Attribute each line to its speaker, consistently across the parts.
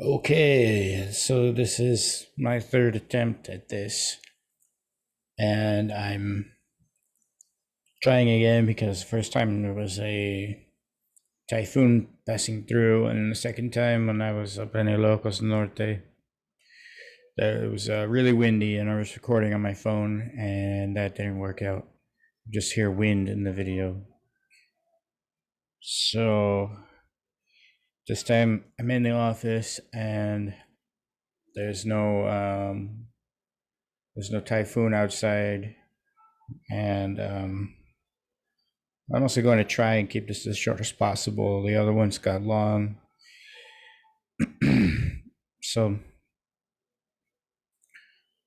Speaker 1: Okay, so this is my third attempt at this, and I'm trying again because the first time there was a typhoon passing through, and the second time when I was up in Ilocos Norte, there it was really windy, and I was recording on my phone, and that didn't work out. Just hear wind in the video. So this time I'm in the office, and there's no um, there's no typhoon outside, and I'm also going to try and keep this as short as possible. The other ones got long. So,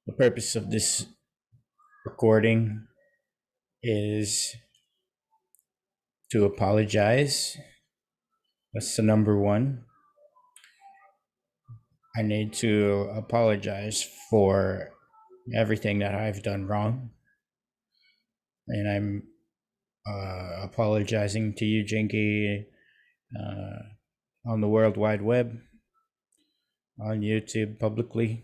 Speaker 1: the purpose of this recording is to apologize. That's the number one. I need to apologize for everything that I've done wrong. And I'm apologizing to you, Jinky, on the World Wide Web, on YouTube publicly.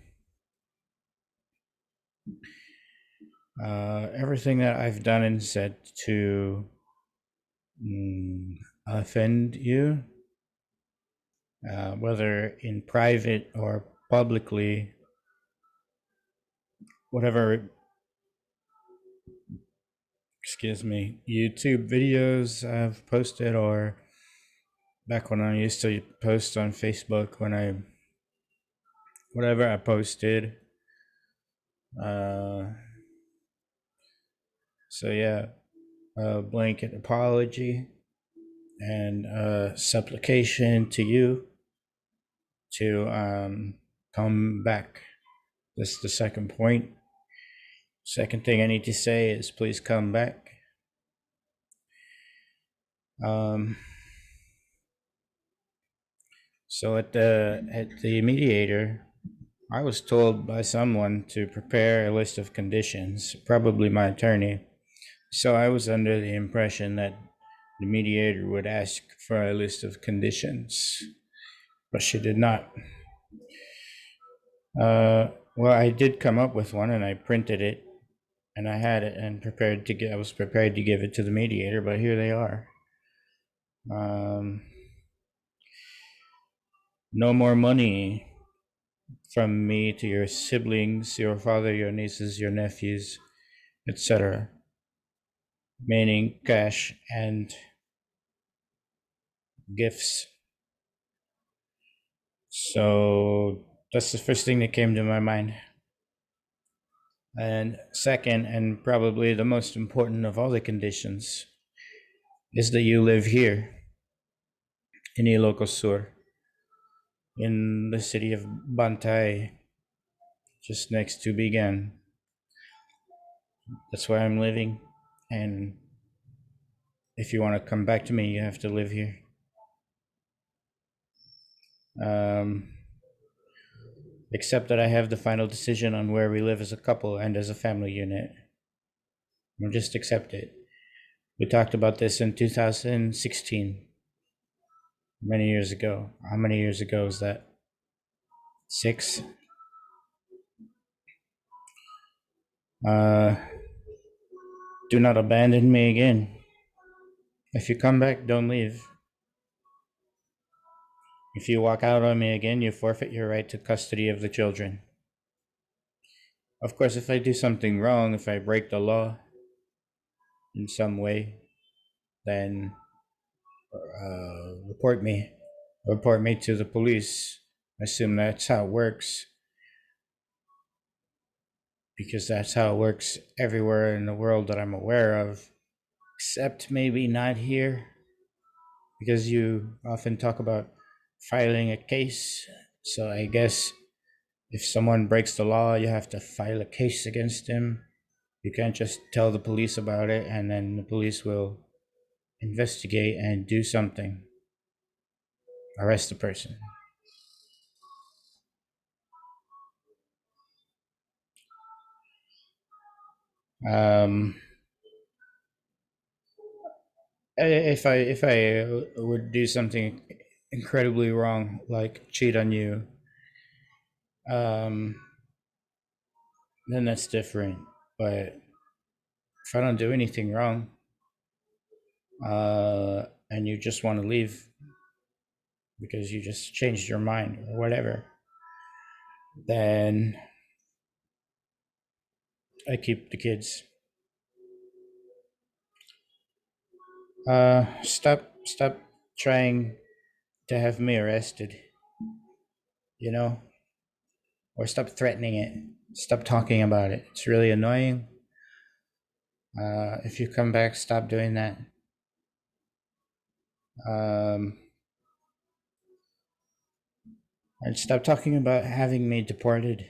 Speaker 1: Everything that I've done and said to offend you, whether in private or publicly, whatever, YouTube videos I've posted, or back when I used to post on Facebook, whatever I posted. Uh, so yeah, a blanket apology and supplication to you to come back. This is the second point. Second thing I need to say is please come back. So at the mediator, I was told by someone to prepare a list of conditions, probably my attorney. So I was under the impression that the mediator would ask for a list of conditions, but she did not. Well, I did come up with one, and I printed it, and I had it and I was prepared to give it to the mediator, but here they are. No more money from me to your siblings, your father, your nieces, your nephews, etc. Meaning cash and gifts. So that's the first thing that came to my mind. And second, and probably the most important of all the conditions, is that you live here in Ilocos Sur, in the city of Bantay, just next to Bigan. That's where I'm living, and if you want to come back to me, you have to live here. Except that I have the final decision on where we live as a couple and as a family unit. We'll just accept it. We talked about this in 2016, many years ago. How many years ago is that? 6. Do not abandon me again. If you come back, don't leave. If you walk out on me again, you forfeit your right to custody of the children. Of course, if I do something wrong, if I break the law in some way, then report me. Report me to the police. I assume that's how it works, because that's how it works everywhere in the world that I'm aware of, except maybe not here, because you often talk about filing a case. So I guess if someone breaks the law, you have to file a case against them. You can't just tell the police about it and then the police will investigate and do something, arrest the person. Um, if I would do something incredibly wrong, like cheat on you, um, then that's different. But if I don't do anything wrong, and you just want to leave because you just changed your mind or whatever, then I keep the kids. Stop trying to have me arrested, you know, or stop threatening it. Stop talking about it. It's really annoying. If you come back, stop doing that. Um, and stop talking about having me deported.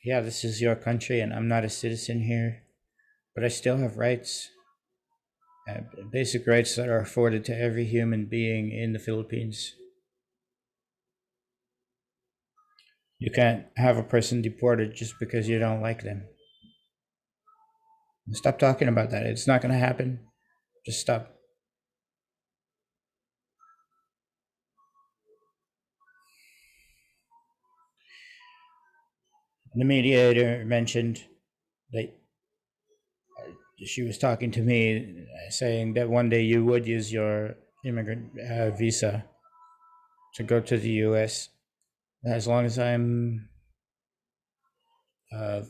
Speaker 1: Yeah, this is your country, and I'm not a citizen here, but I still have rights, basic rights that are afforded to every human being in the Philippines. You can't have a person deported just because you don't like them. Stop talking about that. It's not going to happen. Just stop. The mediator mentioned that she was talking to me, saying that one day you would use your immigrant visa to go to the US. As long as I'm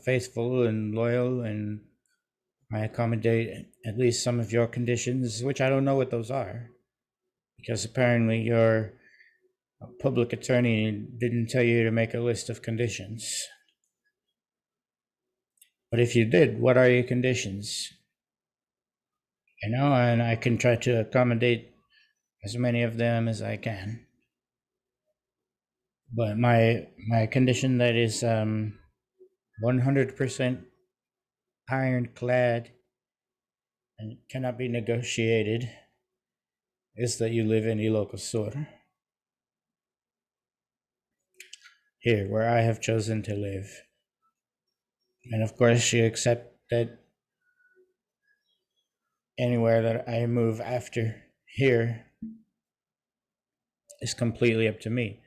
Speaker 1: faithful and loyal and I accommodate at least some of your conditions, which I don't know what those are, because apparently your public attorney didn't tell you to make a list of conditions. But if you did, what are your conditions? And I can try to accommodate as many of them as I can. But my condition that is 100% ironclad and cannot be negotiated is that you live in Ilocos Sur, here where I have chosen to live. And of course, you accept that anywhere that I move after here is completely up to me,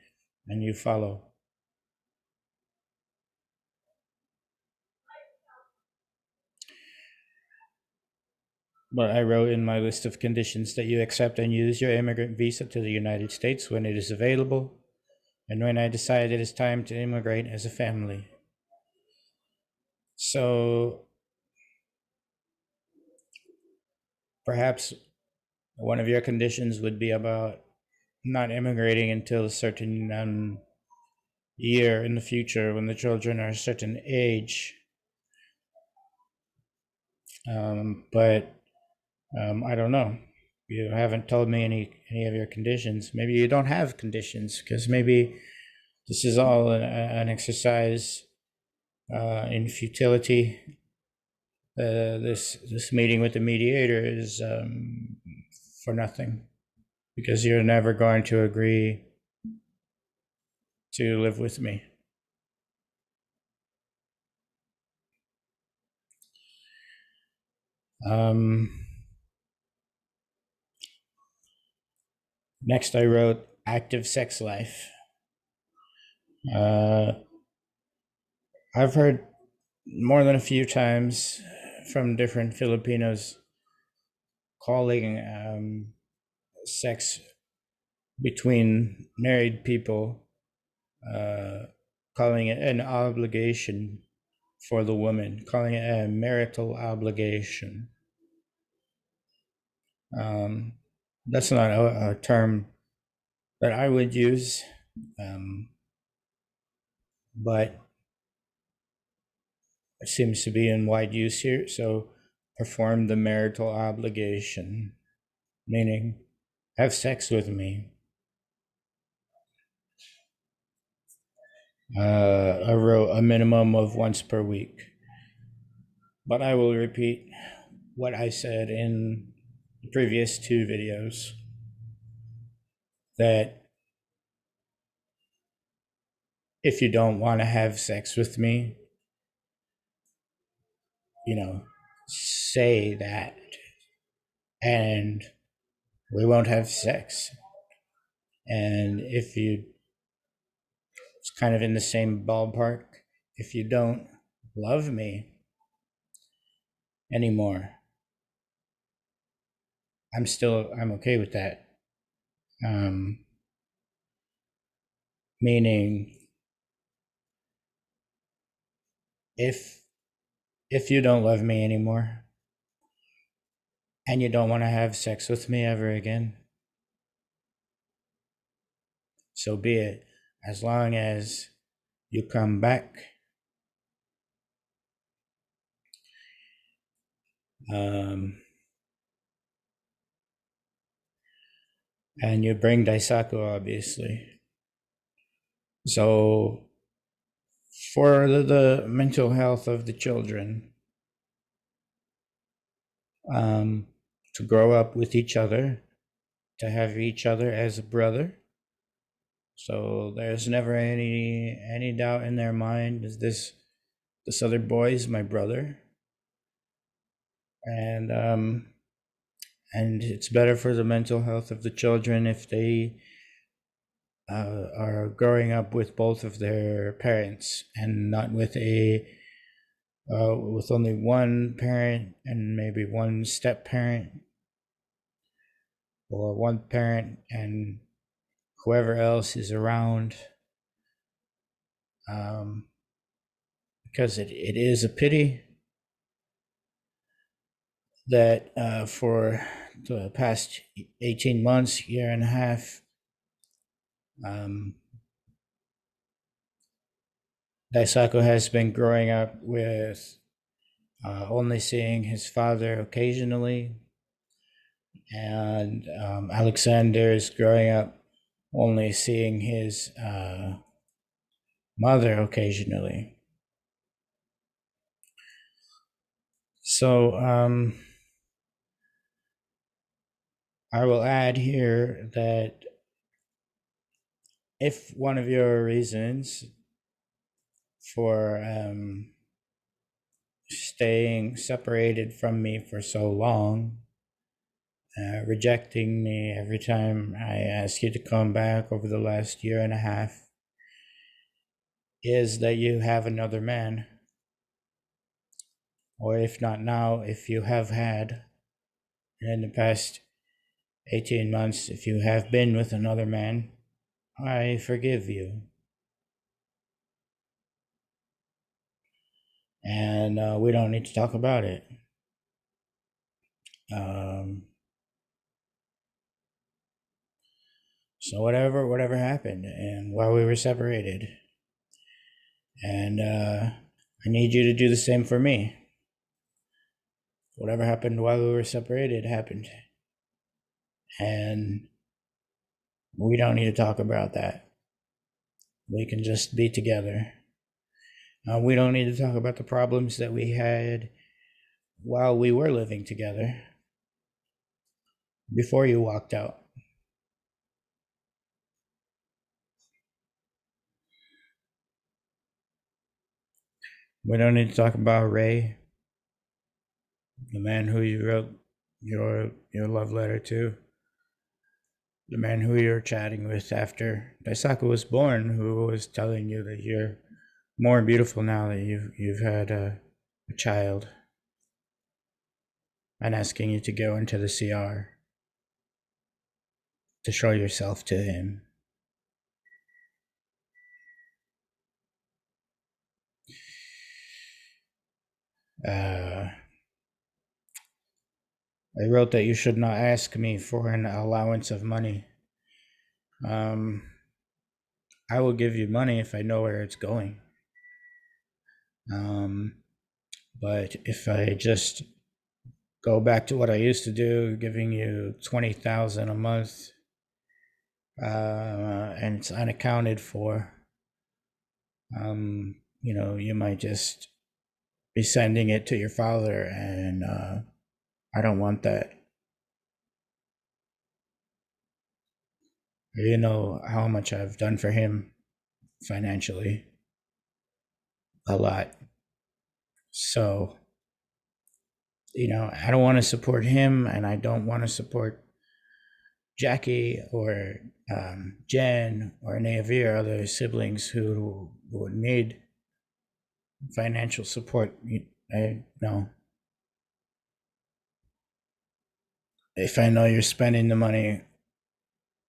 Speaker 1: and you follow. But I wrote in my list of conditions that you accept and use your immigrant visa to the United States when it is available, and when I decide it is time to immigrate as a family. So perhaps one of your conditions would be about not immigrating until a certain year in the future when the children are a certain age. But I don't know. You haven't told me any of your conditions. Maybe you don't have conditions because maybe this is all an exercise in futility. This meeting with the mediator is for nothing because you're never going to agree to live with me. Um, Next, I wrote active sex life. Uh, I've heard more than a few times from different Filipinos calling sex between married people, uh, calling it an obligation for the woman, calling it a marital obligation. Um, that's not a term that I would use, um, but it seems to be in wide use here. So, perform the marital obligation, meaning have sex with me. I wrote a minimum of once per week, but I will repeat what I said in the previous two videos that if you don't want to have sex with me, say that and we won't have sex. And if you It's kind of in the same ballpark. If you don't love me anymore, I'm okay with that. Um, Meaning, if you don't love me anymore and you don't want to have sex with me ever again, so be it. As long as you come back, um, and you bring Daisaku, obviously. So, for the mental health of the children, um, to grow up with each other, to have each other as a brother. So there's never any doubt in their mind, is this other boy is my brother, and it's better for the mental health of the children if they are growing up with both of their parents and not with with only one parent and maybe one step parent, or one parent and whoever else is around, um, because it is a pity that for the past 18 months, year and a half, um, Daisaku has been growing up with only seeing his father occasionally, and Alexander is growing up only seeing his mother occasionally. So I will add here that if one of your reasons for staying separated from me for so long, rejecting me every time I ask you to come back over the last year and a half, is that you have another man, or if not now, if you have had in the past 18 months, if you have been with another man, I forgive you. And we don't need to talk about it. Um, so whatever happened, and while we were separated, and I need you to do the same for me. Whatever happened while we were separated happened, and we don't need to talk about that. We can just be together. We don't need to talk about the problems that we had while we were living together before you walked out. We don't need to talk about Ray, the man who you wrote your love letter to, the man who you're chatting with after Daisaku was born, who was telling you that you're more beautiful now that you've had a child, and asking you to go into the CR to show yourself to him. I wrote that you should not ask me for an allowance of money. I will give you money if I know where it's going. But if I just go back to what I used to do, giving you 20,000 a month, and it's unaccounted for, you might just be sending it to your father, and I don't want that. You know how much I've done for him financially, a lot. So, I don't want to support him, and I don't want to support Jackie or Jen or any of your other siblings who would need financial support. I know if I know you're spending the money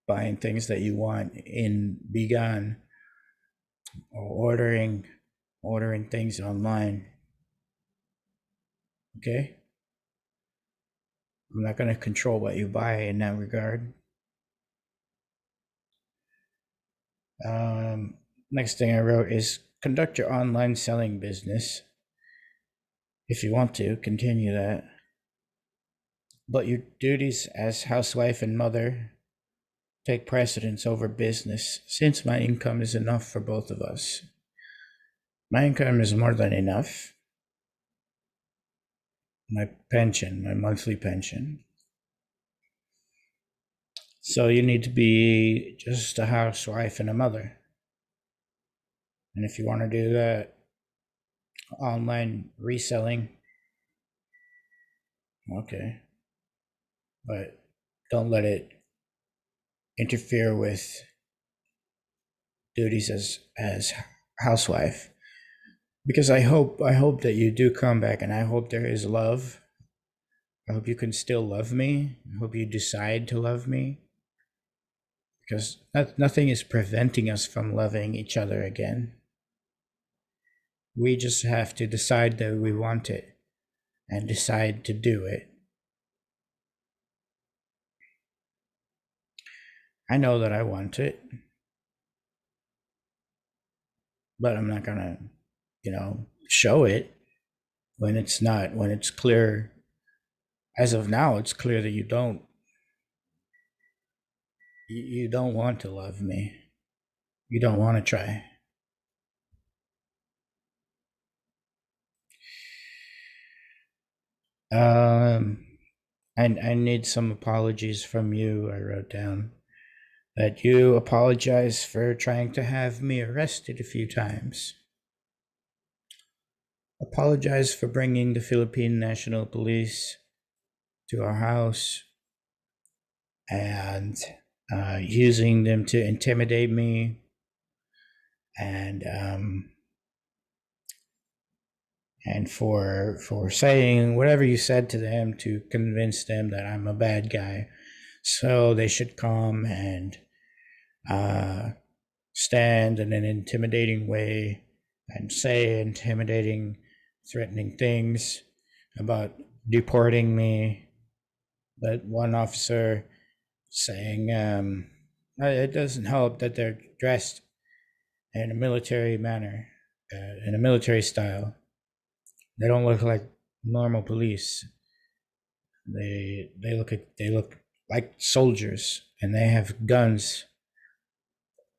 Speaker 1: buying things that you want in Be Gone or ordering things online. Okay? I'm not going to control what you buy in that regard. Next thing I wrote is conduct your online selling business. If you want to, continue that. But your duties as housewife and mother take precedence over business since my income is enough for both of us. My income is more than enough. My pension, my monthly pension. So you need to be just a housewife and a mother. And if you want to do that online reselling, okay. But don't let it interfere with duties as housewife. Because I hope that you do come back, and I hope there is love. I hope you can still love me. I hope you decide to love me. Because nothing is preventing us from loving each other again. We just have to decide that we want it and decide to do it. I know that I want it, but I'm not gonna, show it when it's clear. As of now, it's clear that you don't want to love me. You don't want to try. I need some apologies from you. I wrote down that you apologize for trying to have me arrested a few times. Apologize for bringing the Philippine National Police to our house and using them to intimidate me and for saying whatever you said to them to convince them that I'm a bad guy, so they should come and stand in an intimidating way and say intimidating, threatening things about deporting me. But one officer saying it doesn't help that they're dressed in a military manner, in a military style. They don't look like normal police. They look like soldiers, and they have guns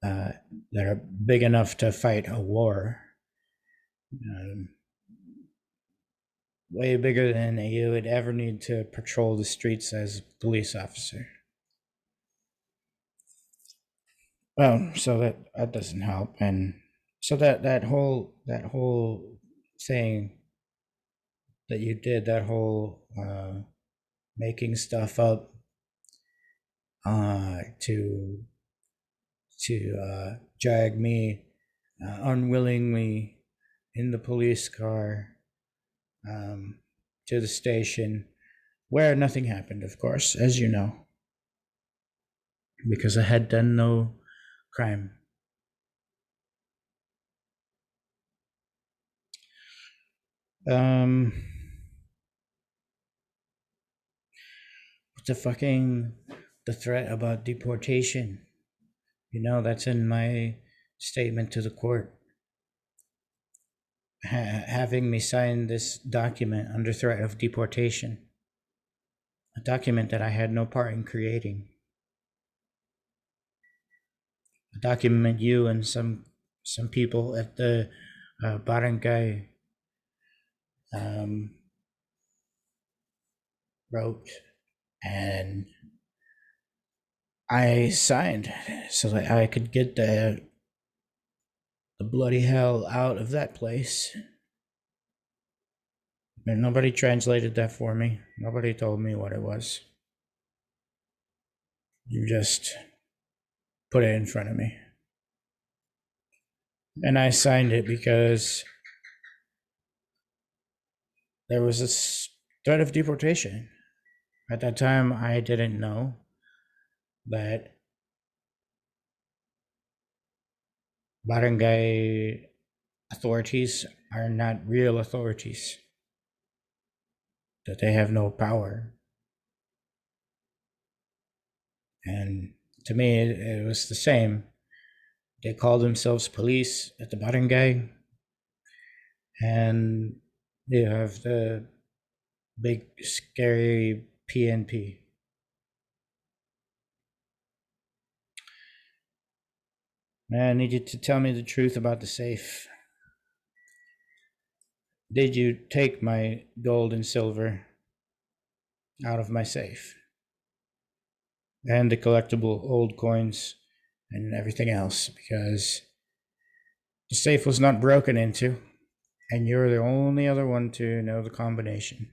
Speaker 1: that are big enough to fight a war. Um, Way bigger than you would ever need to patrol the streets as a police officer. Well, so that doesn't help, and so that whole thing that you did, that whole making stuff up to drag me unwillingly in the police car um, to the station, where nothing happened, of course, as you know, because I had done no crime. Um, the threat about deportation? That's in my statement to the court. Having me sign this document under threat of deportation, a document that I had no part in creating, a document you and some people at the barangay wrote, and I signed so that I could get the bloody hell out of that place. And nobody translated that for me. Nobody told me what it was. You just put it in front of me. And I signed it because there was this threat of deportation. At that time, I didn't know that barangay authorities are not real authorities, that they have no power. And to me, it was the same. They call themselves police at the barangay, and they have the big, scary PNP. Man, I need you to tell me the truth about the safe. Did you take my gold and silver out of my safe? And the collectible old coins and everything else, because the safe was not broken into, and you're the only other one to know the combination.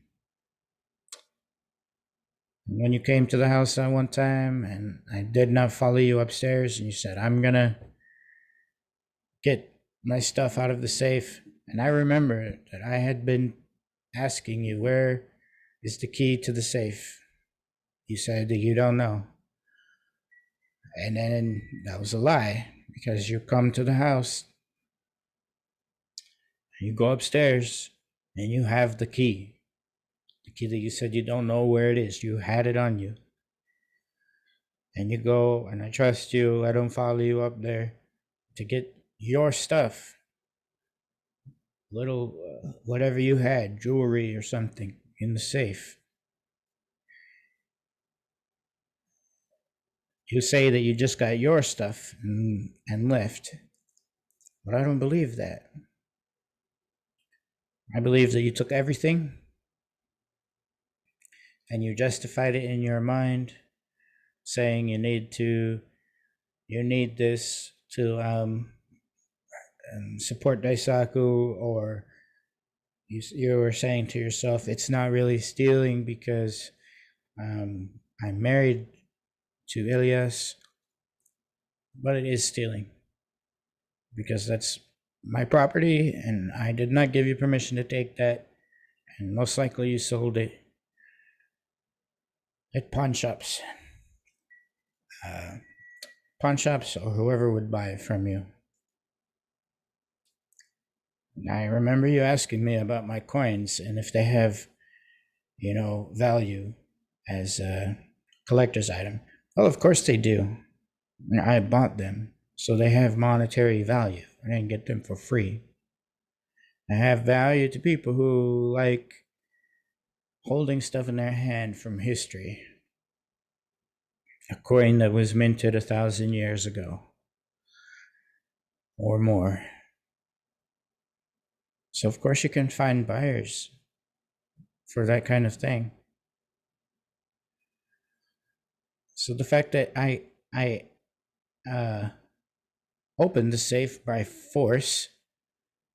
Speaker 1: And when you came to the house that one time, and I did not follow you upstairs, and you said, I'm gonna get my stuff out of the safe. And I remember that I had been asking you, where is the key to the safe? You said that you don't know. And then that was a lie, because you come to the house, you go upstairs, and you have the key. The key that you said you don't know where it is. You had it on you. And you go, and I trust you. I don't follow you up there to get your stuff. Little, whatever you had, jewelry or something in the safe. You say that you just got your stuff and left. But I don't believe that. I believe that you took everything and you justified it in your mind, saying you need this to support Daisaku, or you were saying to yourself, it's not really stealing because I'm married to Elyas, but it is stealing because that's my property and I did not give you permission to take that, and most likely you sold it at pawn shops. Pawn shops or whoever would buy it from you. I remember you asking me about my coins and if they have, value as a collector's item. Well, of course they do. I bought them, so they have monetary value. I didn't get them for free. They have value to people who like holding stuff in their hand from history. A coin that was minted 1,000 years ago or more. So of course you can find buyers for that kind of thing. So the fact that I opened the safe by force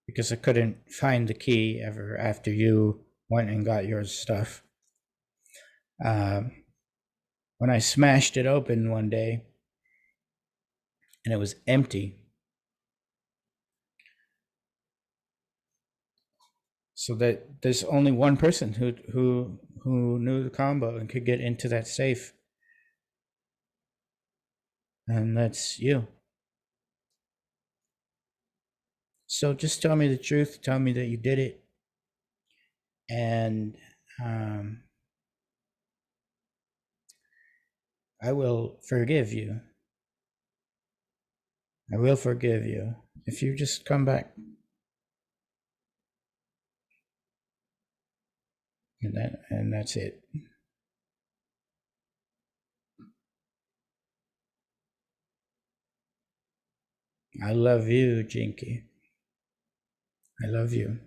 Speaker 1: because I couldn't find the key ever after you went and got your stuff. When I smashed it open one day and it was empty. So that there's only one person who knew the combo and could get into that safe. And that's you. So just tell me the truth. Tell me that you did it. And I will forgive you. I will forgive you if you just come back. And that's it. I love you, Jinky. I love you.